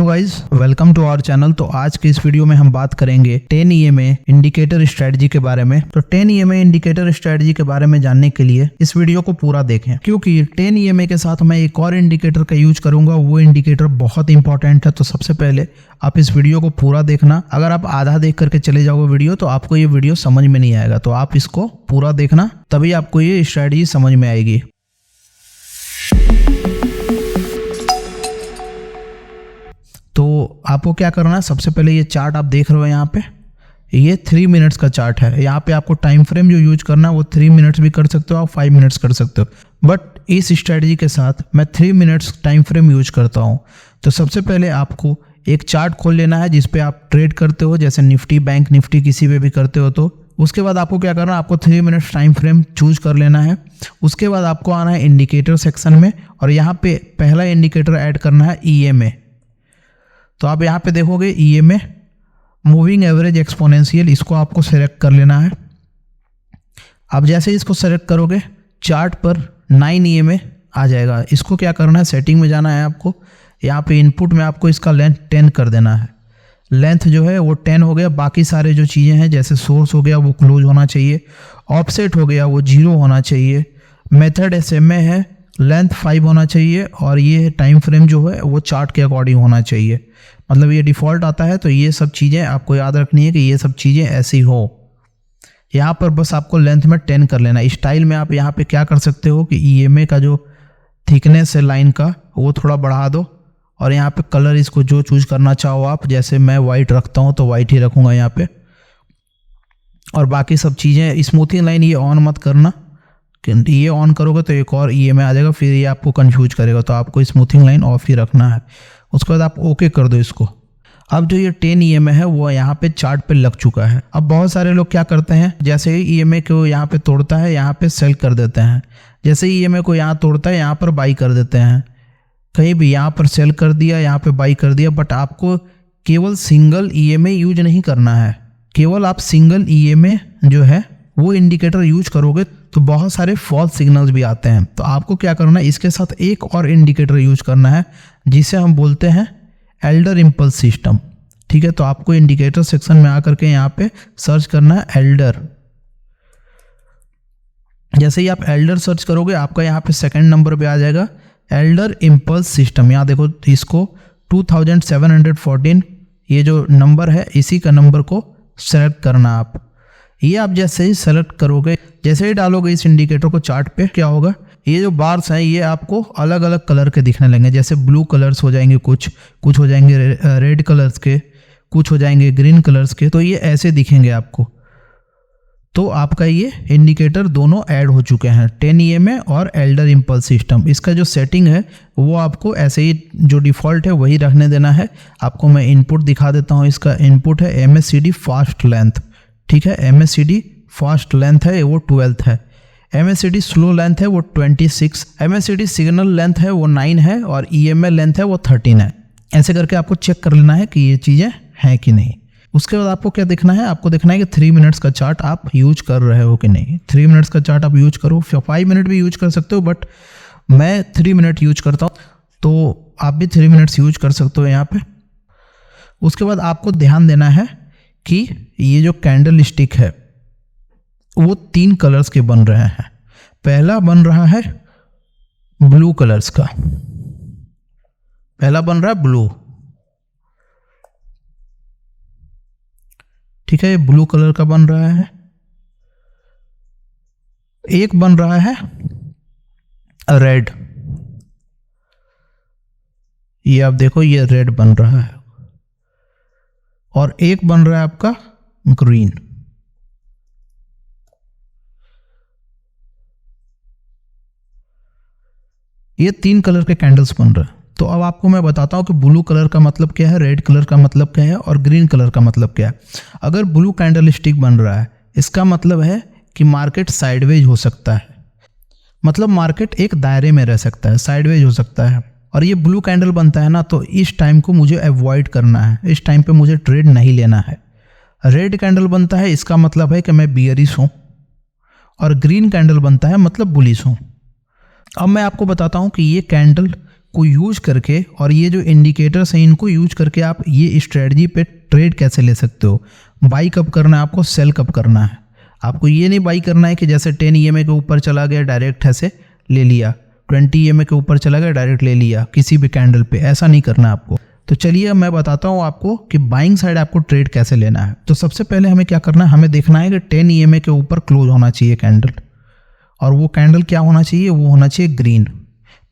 Guys, welcome to our channel. तो आज के इस वीडियो में हम बात करेंगे 10 EMA इंडिकेटर स्ट्रेटजी के बारे में। तो 10 EMA इंडिकेटर स्ट्रेटजी के बारे में जानने के लिए इस वीडियो को पूरा देखें, क्योंकि 10 EMA के साथ मैं एक और इंडिकेटर का यूज करूंगा। वो इंडिकेटर बहुत इंपॉर्टेंट है। तो सबसे पहले आप इस वीडियो को पूरा देखना। अगर आप आधा देख करके चले जाओगे वीडियो तो आपको ये वीडियो समझ में नहीं आएगा। तो आप इसको पूरा देखना, तभी आपको ये स्ट्रेटजी समझ में आएगी। तो आपको क्या करना है, सबसे पहले ये चार्ट आप देख रहे हो यहाँ पे, ये 3 मिनट्स का चार्ट है। यहाँ पे आपको टाइम फ्रेम जो यूज करना है वो 3 मिनट्स भी कर सकते हो, आप 5 मिनट्स कर सकते हो। बट इस स्ट्रेटजी के साथ मैं 3 मिनट्स टाइम फ्रेम यूज करता हूँ। तो सबसे पहले आपको एक चार्ट खोल लेना है जिसपे आप ट्रेड करते हो, जैसे निफ्टी, बैंक निफ्टी, किसी पे भी करते हो। तो उसके बाद आपको क्या करना है, आपको 3 मिनट्स टाइम फ्रेम चूज कर लेना है। उसके बाद आपको आना है इंडिकेटर सेक्शन में, और यहाँ पे पहला इंडिकेटर ऐड करना है EMA। तो आप यहाँ पे देखोगे EMA मूविंग एवरेज एक्सपोनेंशियल, इसको आपको सेलेक्ट कर लेना है। आप जैसे इसको सेलेक्ट करोगे चार्ट पर 9 EMA आ जाएगा। इसको क्या करना है, सेटिंग में जाना है आपको। यहाँ पे इनपुट में आपको इसका लेंथ 10 कर देना है। लेंथ जो है वो 10 हो गया। बाकी सारे जो चीज़ें हैं, जैसे सोर्स हो गया वो क्लोज होना चाहिए, ऑफसेट हो गया वो 0 होना चाहिए, मेथड SMA है, लेंथ 5 होना चाहिए, और ये टाइम फ्रेम जो है वो चार्ट के अकॉर्डिंग होना चाहिए। मतलब ये डिफ़ॉल्ट आता है। तो ये सब चीज़ें आपको याद रखनी है कि ये सब चीज़ें ऐसी हो। यहाँ पर बस आपको लेंथ में 10 कर लेना। स्टाइल में आप यहाँ पे क्या कर सकते हो कि EMA का जो थिकनेस है लाइन का वो थोड़ा बढ़ा दो, और यहाँ पे कलर इसको जो चूज करना चाहो आप, जैसे मैं वाइट रखता हूँ तो वाइट ही रखूँगा यहाँ पे। और बाकी सब चीज़ें, स्मूथिंग लाइन ये ऑन मत करना, ये ऑन करोगे तो एक और EMA आ जाएगा, फिर ये आपको कंफ्यूज करेगा। तो आपको स्मूथिंग लाइन ऑफ ही रखना है। उसके बाद आप ओके कर दो इसको। अब जो ये 10 EMA है वो यहाँ पे चार्ट पे लग चुका है। अब बहुत सारे लोग क्या करते हैं, जैसे ही EMA को यहाँ पे तोड़ता है यहाँ पे सेल कर देते हैं, जैसे ही EMA को यहाँ तोड़ता है यहाँ पर बाई कर देते हैं। कहीं भी यहाँ पर सेल कर दिया, यहाँ पे बाई कर दिया। बट आपको केवल सिंगल EMA यूज नहीं करना है। केवल आप सिंगल EMA जो है वो इंडिकेटर यूज करोगे तो बहुत सारे फॉल्स सिग्नल्स भी आते हैं। तो आपको क्या करना है, इसके साथ एक और इंडिकेटर यूज करना है जिसे हम बोलते हैं एल्डर इम्पल्स सिस्टम। ठीक है, तो आपको इंडिकेटर सेक्शन में आकर के यहाँ पे सर्च करना है एल्डर। जैसे ही आप एल्डर सर्च करोगे आपका यहाँ पे सेकंड नंबर पे आ जाएगा एल्डर इम्पल्स सिस्टम। यहाँ देखो, इसको 2714 ये जो नंबर है इसी का नंबर को सेलेक्ट करना आप। ये आप जैसे ही सेलेक्ट करोगे, जैसे ही डालोगे इस इंडिकेटर को चार्ट पे, क्या होगा, ये जो बार्स हैं ये आपको अलग अलग कलर के दिखने लगेंगे। जैसे ब्लू कलर्स हो जाएंगे, कुछ हो जाएंगे रेड कलर्स के, कुछ हो जाएंगे ग्रीन कलर्स के। तो ये ऐसे दिखेंगे आपको। तो आपका ये इंडिकेटर दोनों ऐड हो चुके हैं, 10 EMA और एल्डर इम्पल्स सिस्टम। इसका जो सेटिंग है वो आपको ऐसे ही जो डिफ़ॉल्ट है वही रखने देना है। आपको मैं इनपुट दिखा देता हूँ। इसका इनपुट है MACD फास्ट लेंथ। ठीक है, MACD फास्ट लेंथ है वो 12 है, MACD स्लो लेंथ है वो 26, MACD सिग्नल लेंथ है वो 9 है, और EMA लेंथ है वो 13 है। ऐसे करके आपको चेक कर लेना है कि ये चीज़ें हैं कि नहीं। उसके बाद आपको क्या देखना है, आपको देखना है कि 3 मिनट्स का चार्ट आप यूज कर रहे हो कि नहीं। 3 मिनट्स का चार्ट आप यूज करो, 5 मिनट भी यूज कर सकते हो, बट मैं 3 मिनट यूज करता हूँ। तो आप भी 3 मिनट्स यूज कर सकते हो यहाँ पे। उसके बाद आपको ध्यान देना है कि ये जो कैंडल स्टिक है वो 3 कलर्स के बन रहे हैं। पहला बन रहा है ब्लू कलर्स का, पहला बन रहा है ब्लू। ठीक है, ये ब्लू कलर का बन रहा है। एक बन रहा है रेड, ये आप देखो ये रेड बन रहा है, और एक बन रहा है आपका ग्रीन। ये 3 कलर के कैंडल्स बन रहे हैं। तो अब आपको मैं बताता हूं कि ब्लू कलर का मतलब क्या है, रेड कलर का मतलब क्या है, और ग्रीन कलर का मतलब क्या है। अगर ब्लू कैंडल स्टिक बन रहा है, इसका मतलब है कि मार्केट साइडवेज हो सकता है। मतलब मार्केट एक दायरे में रह सकता है, साइडवेज हो सकता है। और ये ब्लू कैंडल बनता है ना, तो इस टाइम को मुझे अवॉइड करना है, इस टाइम पे मुझे ट्रेड नहीं लेना है। रेड कैंडल बनता है, इसका मतलब है कि मैं बियरिश हूँ, और ग्रीन कैंडल बनता है मतलब बुलिश हूँ। अब मैं आपको बताता हूँ कि ये कैंडल को यूज करके और ये जो इंडिकेटर्स हैं इनको यूज करके आप ये स्ट्रेटजी पे ट्रेड कैसे ले सकते हो। बाई कब करना है आपको, सेल कब करना है। आपको ये नहीं बाई करना है कि जैसे 10 EMA के ऊपर चला गया डायरेक्ट ऐसे ले लिया, 20 EMA के ऊपर चला गया डायरेक्ट ले लिया किसी भी कैंडल पे, ऐसा नहीं करना है आपको। तो चलिए मैं बताता हूँ आपको कि बाइंग साइड आपको ट्रेड कैसे लेना है। तो सबसे पहले हमें क्या करना है, हमें देखना है कि 10 EMA के ऊपर क्लोज होना चाहिए कैंडल, और वो कैंडल क्या होना चाहिए, वो होना चाहिए ग्रीन।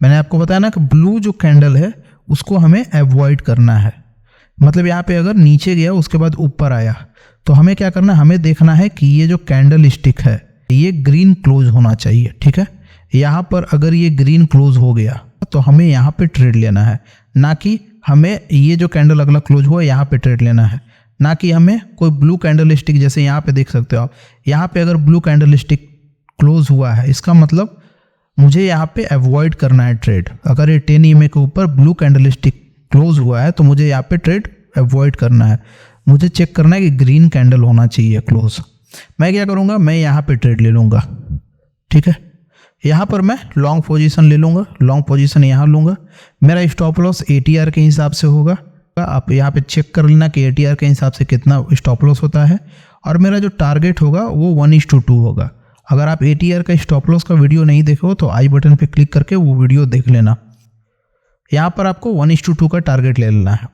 मैंने आपको बताया ना कि ब्लू जो कैंडल है उसको हमें अवॉइड करना है। मतलब यहाँ पे अगर नीचे गया उसके बाद ऊपर आया तो हमें क्या करना है, हमें देखना है कि ये जो कैंडल स्टिक है ये ग्रीन क्लोज होना चाहिए, ठीक है। यहाँ पर अगर ये ग्रीन क्लोज हो गया तो हमें यहाँ पे ट्रेड लेना है, ना कि हमें ये जो कैंडल अगला क्लोज हुआ यहाँ पे ट्रेड लेना है, ना कि हमें कोई ब्लू कैंडल स्टिक, जैसे यहाँ पे देख सकते हो आप, यहाँ पे अगर ब्लू कैंडल स्टिक क्लोज हुआ है इसका मतलब मुझे यहाँ पे अवॉइड करना है ट्रेड। अगर ये 10 EMA के ऊपर ब्लू कैंडल स्टिक क्लोज हुआ है तो मुझे यहाँ पे ट्रेड अवॉइड करना है, मुझे चेक करना है कि ग्रीन कैंडल होना चाहिए क्लोज। मैं क्या करूँगा, मैं यहाँ पे ट्रेड ले लूँगा, ठीक है। यहाँ पर मैं लॉन्ग पोजीशन ले लूँगा, लॉन्ग पोजीशन यहाँ लूँगा। मेरा स्टॉप लॉस ATR के हिसाब से होगा, आप यहाँ पे चेक कर लेना कि ATR के हिसाब से कितना स्टॉप लॉस होता है, और मेरा जो टारगेट होगा वो 1:2 होगा। अगर आप ATR का स्टॉप लॉस का वीडियो नहीं देखे हो तो आई बटन पे क्लिक करके वो वीडियो देख लेना। यहाँ पर आपको 1:2 का टारगेट ले लेना है,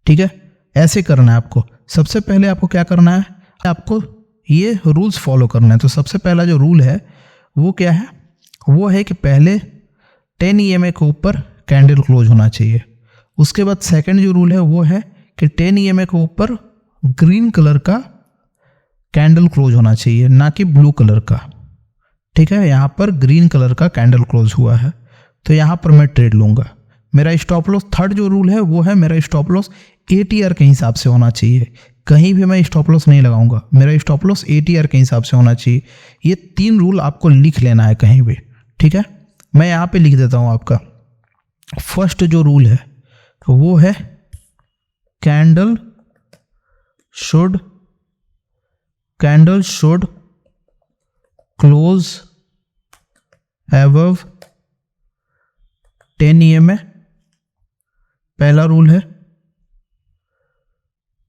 ठीक है। ऐसे करना है आपको। सबसे पहले आपको क्या करना है, आपको ये रूल्स फॉलो करना है। तो सबसे पहला जो रूल है वो क्या है, वो है कि पहले 10 EMA के ऊपर कैंडल क्लोज होना चाहिए। उसके बाद सेकंड जो रूल है वो है कि 10 EMA के ऊपर ग्रीन कलर का कैंडल क्लोज होना चाहिए, ना कि ब्लू कलर का, ठीक है। यहाँ पर ग्रीन कलर का कैंडल क्लोज हुआ है तो यहाँ पर मैं ट्रेड लूँगा। मेरा स्टॉप लॉस, थर्ड जो रूल है वो है मेरा स्टॉप लॉस ATR के हिसाब से होना चाहिए। कहीं भी मैं स्टॉप लॉस नहीं लगाऊंगा, मेरा स्टॉप लॉस ATR के हिसाब से होना चाहिए। ये 3 रूल आपको लिख लेना है कहीं भी, ठीक है। मैं यहाँ पे लिख देता हूँ आपका। फर्स्ट जो रूल है वो है candle should close above 10 EMA, पहला रूल है।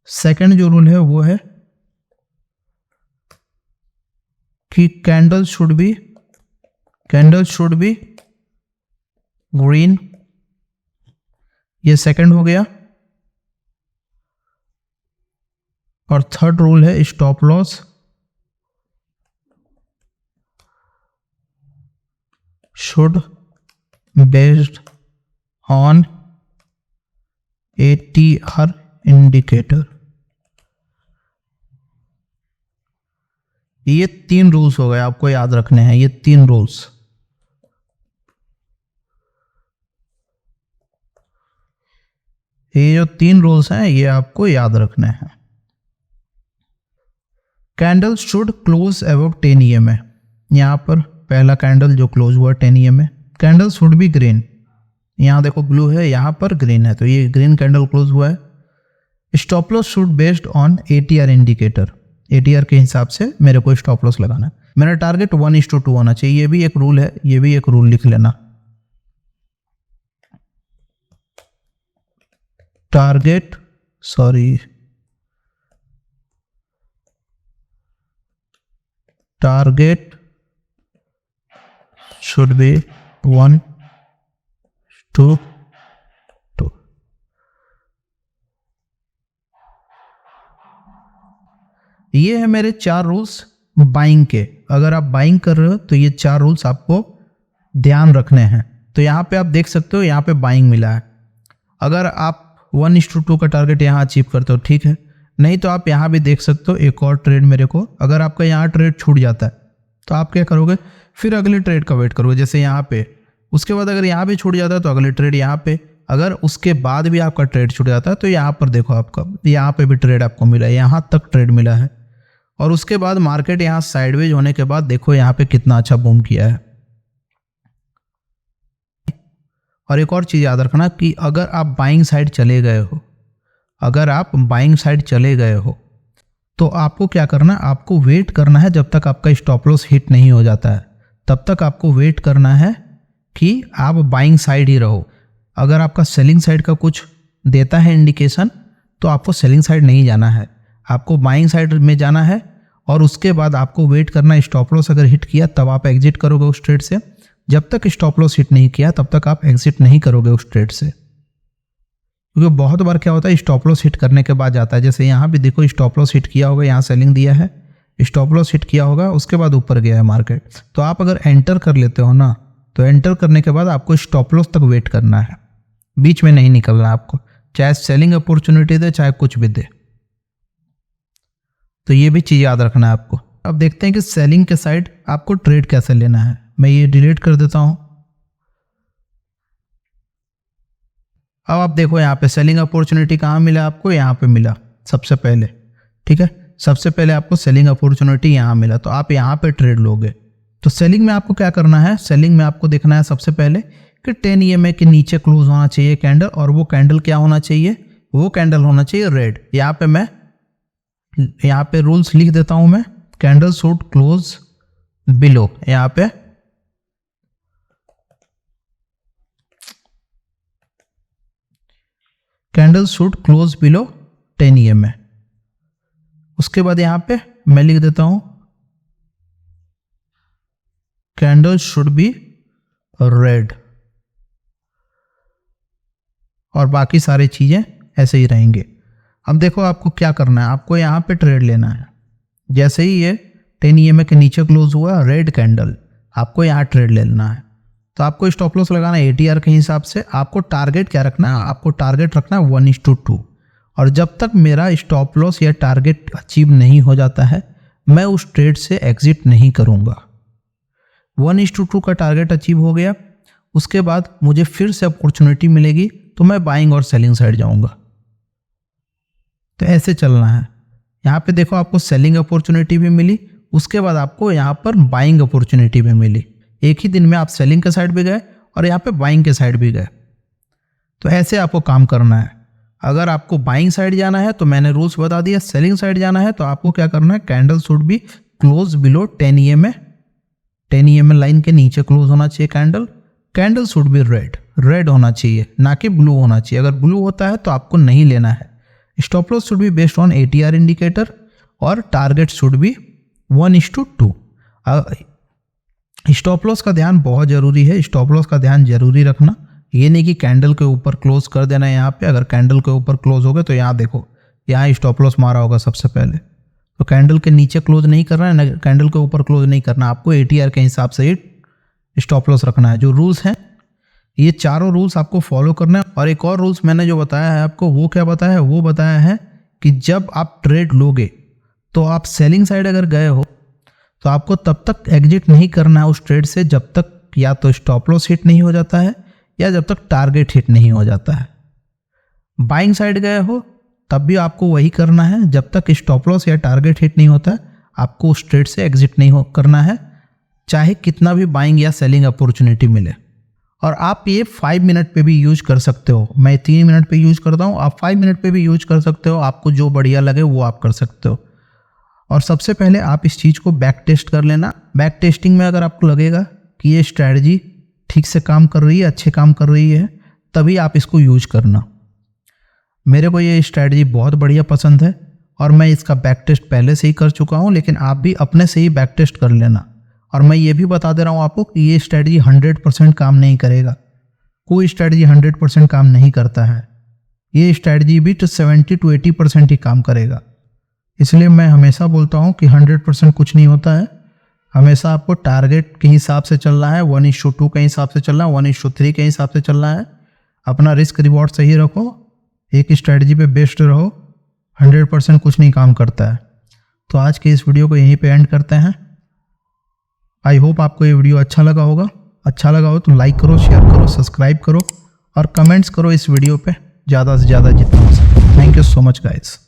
सेकंड जो रूल है वो है कि कैंडल शुड बी ग्रीन, ये सेकंड हो गया। और थर्ड रूल है stop loss should based on ATR indicator. ये 3 रूल्स हो गए, आपको याद रखने हैं ये 3 रूल्स। ये जो 3 रूल्स हैं ये आपको याद रखने हैं। Candle should close above 10 EMA, यहाँ पर पहला कैंडल जो क्लोज हुआ 10 EMA, candle should be green. यहाँ देखो ब्लू है, यहाँ पर ग्रीन है, तो ये ग्रीन कैंडल क्लोज हुआ है। Stop loss should based on ATR indicator, ATR के हिसाब से मेरे को स्टॉप लॉस लगाना है। मेरा टारगेट 1:2 होना चाहिए, ये भी एक रूल है, ये भी एक रूल लिख लेना। Target should be 1:2। ये है मेरे 4 रूल्स बाइंग के। अगर आप बाइंग कर रहे हो तो ये 4 रूल्स आपको ध्यान रखने हैं। तो यहाँ पे आप देख सकते हो, यहाँ पे बाइंग मिला है। अगर आप 1:2 का टारगेट यहाँ अचीव करते हो, ठीक है, नहीं तो आप यहाँ भी देख सकते हो एक और ट्रेड मेरे को। अगर आपका यहाँ ट्रेड छूट जाता है तो आप क्या करोगे, फिर अगले ट्रेड का वेट करोगे, जैसे यहाँ पे। उसके बाद अगर यहाँ भी छूट जाता है तो अगले ट्रेड यहाँ पे। अगर उसके बाद भी आपका ट्रेड छूट जाता है तो यहाँ पर देखो, आपका यहाँ पे भी ट्रेड आपको मिला है, यहाँ तक ट्रेड मिला है। और उसके बाद मार्केट यहाँ साइडवेज होने के बाद देखो यहाँ पे कितना अच्छा बूम किया है। और एक और चीज़ याद रखना कि अगर आप बाइंग साइड चले गए हो, तो आपको क्या करना है, आपको वेट करना है जब तक आपका स्टॉप लॉस हिट नहीं हो जाता है। तब तक आपको वेट करना है कि आप बाइंग साइड ही रहो। अगर आपका सेलिंग साइड का कुछ देता है इंडिकेशन तो आपको सेलिंग साइड नहीं जाना है, आपको बाइंग साइड में जाना है। और उसके बाद आपको वेट करना, स्टॉप लॉस अगर हिट किया तब आप एग्जिट करोगे उस ट्रेड से। जब तक स्टॉप लॉस हिट नहीं किया तब तक आप एग्जिट नहीं करोगे उस ट्रेड से, क्योंकि बहुत बार क्या होता है स्टॉप लॉस हिट करने के बाद जाता है। जैसे यहाँ भी देखो स्टॉप लॉस हिट किया होगा, यहाँ सेलिंग दिया है, स्टॉप लॉस हिट किया होगा, उसके बाद ऊपर गया है मार्केट। तो आप अगर एंटर कर लेते हो ना, तो एंटर करने के बाद आपको स्टॉप लॉस तक वेट करना है, बीच में नहीं निकलना आपको, चाहे सेलिंग अपॉर्चुनिटी दे चाहे कुछ भी दे। तो ये भी चीज़ याद रखना है आपको। अब देखते हैं कि सेलिंग के साइड आपको ट्रेड कैसे लेना है। मैं ये डिलीट कर देता हूं। अब आप देखो यहाँ पे सेलिंग अपॉर्चुनिटी कहाँ मिला आपको, यहाँ पे मिला सबसे पहले, ठीक है। सबसे पहले आपको सेलिंग अपॉर्चुनिटी यहाँ मिला, तो आप यहाँ पे ट्रेड लोगे। तो सेलिंग में आपको क्या करना है, सेलिंग में आपको देखना है सबसे पहले कि 10 EMA के नीचे क्लोज होना चाहिए कैंडल, और वो कैंडल क्या होना चाहिए, वो कैंडल होना चाहिए रेड। यहाँ पे रूल्स लिख देता हूं मैं, कैंडल शुड क्लोज बिलो, यहाँ पे candle should close below 10 EMA। उसके बाद यहाँ पे मैं लिख देता हूं कैंडल शुड बी रेड, और बाकी सारी चीजें ऐसे ही रहेंगे। अब देखो आपको क्या करना है, आपको यहाँ पे ट्रेड लेना है। जैसे ही ये 10 EMA के नीचे क्लोज हुआ रेड कैंडल, आपको यहाँ ट्रेड लेना है। तो आपको स्टॉप लॉस लगाना है ATR के हिसाब से। आपको टारगेट क्या रखना है, आपको टारगेट रखना है 1:2, और जब तक मेरा स्टॉप लॉस या टारगेट अचीव नहीं हो जाता है मैं उस ट्रेड से एग्जिट नहीं करूँगा। 1:2 का टारगेट अचीव हो गया, उसके बाद मुझे फिर से अपॉर्चुनिटी मिलेगी तो मैं बाइंग और सेलिंग साइड जाऊँगा। तो ऐसे चलना है। यहाँ पे देखो आपको सेलिंग अपॉर्चुनिटी भी मिली, उसके बाद आपको यहाँ पर बाइंग अपॉर्चुनिटी भी मिली। एक ही दिन में आप सेलिंग के साइड भी गए और यहाँ पे बाइंग के साइड भी गए। तो ऐसे आपको काम करना है। अगर आपको बाइंग साइड जाना है तो मैंने रूल्स बता दिया, सेलिंग साइड जाना है तो आपको क्या करना है, candle should be close below 10 EMA। 10 EMA line के नीचे क्लोज होना चाहिए candle. Candle should be red होना चाहिए, ना कि ब्लू होना चाहिए। अगर ब्लू होता है तो आपको नहीं लेना है। Stop loss should be based on ATR indicator, और target should be 1:2। Stop loss का ध्यान बहुत जरूरी है, स्टॉप लॉस का ध्यान जरूरी रखना। ये नहीं कि कैंडल के ऊपर क्लोज कर देना है। यहाँ पे अगर कैंडल के ऊपर क्लोज हो गए तो यहाँ देखो, यहाँ स्टॉप लॉस मारा होगा सबसे पहले। तो कैंडल के नीचे क्लोज नहीं करना है, ना कैंडल के ऊपर क्लोज नहीं करना। आपको ATR के हिसाब से ही स्टॉप लॉस रखना है। जो रूल्स हैं ये चारों रूल्स आपको फॉलो करना है। और एक और रूल्स मैंने जो बताया है आपको, वो क्या बताया है, वो बताया है कि जब आप ट्रेड लोगे तो आप सेलिंग साइड अगर गए हो तो आपको तब तक एग्जिट नहीं करना है उस ट्रेड से जब तक या तो स्टॉप लॉस हिट नहीं हो जाता है या जब तक टारगेट हिट नहीं हो जाता है। बाइंग साइड गए हो तब भी आपको वही करना है, जब तक स्टॉप लॉस या टारगेट हिट नहीं होता है आपको उस ट्रेड से एग्जिट नहीं करना है, चाहे कितना भी बाइंग या सेलिंग अपॉर्चुनिटी मिले। और आप ये 5 मिनट पे भी यूज कर सकते हो। मैं 3 मिनट पे यूज करता हूँ, आप 5 मिनट पे भी यूज कर सकते हो। आपको जो बढ़िया लगे वो आप कर सकते हो। और सबसे पहले आप इस चीज़ को बैक टेस्ट कर लेना। बैक टेस्टिंग में अगर आपको लगेगा कि ये स्ट्रैटेजी ठीक से काम कर रही है, अच्छे काम कर रही है, तभी आप इसको यूज करना। मेरे को ये स्ट्रैटेजी बहुत बढ़िया पसंद है और मैं इसका बैक टेस्ट पहले से ही कर चुका हूँ, लेकिन आप भी अपने से ही बैक टेस्ट कर लेना। और मैं ये भी बता दे रहा हूँ आपको कि ये स्ट्रैटेजी 100% काम नहीं करेगा। कोई स्ट्रैटेजी 100% काम नहीं करता है। ये स्ट्रैटेजी भी 70 to 80% ही काम करेगा। इसलिए मैं हमेशा बोलता हूँ कि 100% कुछ नहीं होता है। हमेशा आपको टारगेट के हिसाब से चलना है, 1:2 के हिसाब से चलना है, 1:3 के हिसाब से चलना है। अपना रिस्क रिवॉर्ड सही रखो, एक स्ट्रैटेजी पे बेस्ड रहो। 100% कुछ नहीं काम करता है। तो आज के इस वीडियो को यहीं पे एंड करते हैं। आई होप आपको ये वीडियो अच्छा लगा होगा। अच्छा लगा हो तो लाइक करो, शेयर करो, सब्सक्राइब करो और कमेंट्स करो इस वीडियो पे ज़्यादा से ज़्यादा जितना हो सके। Thank you so much guys.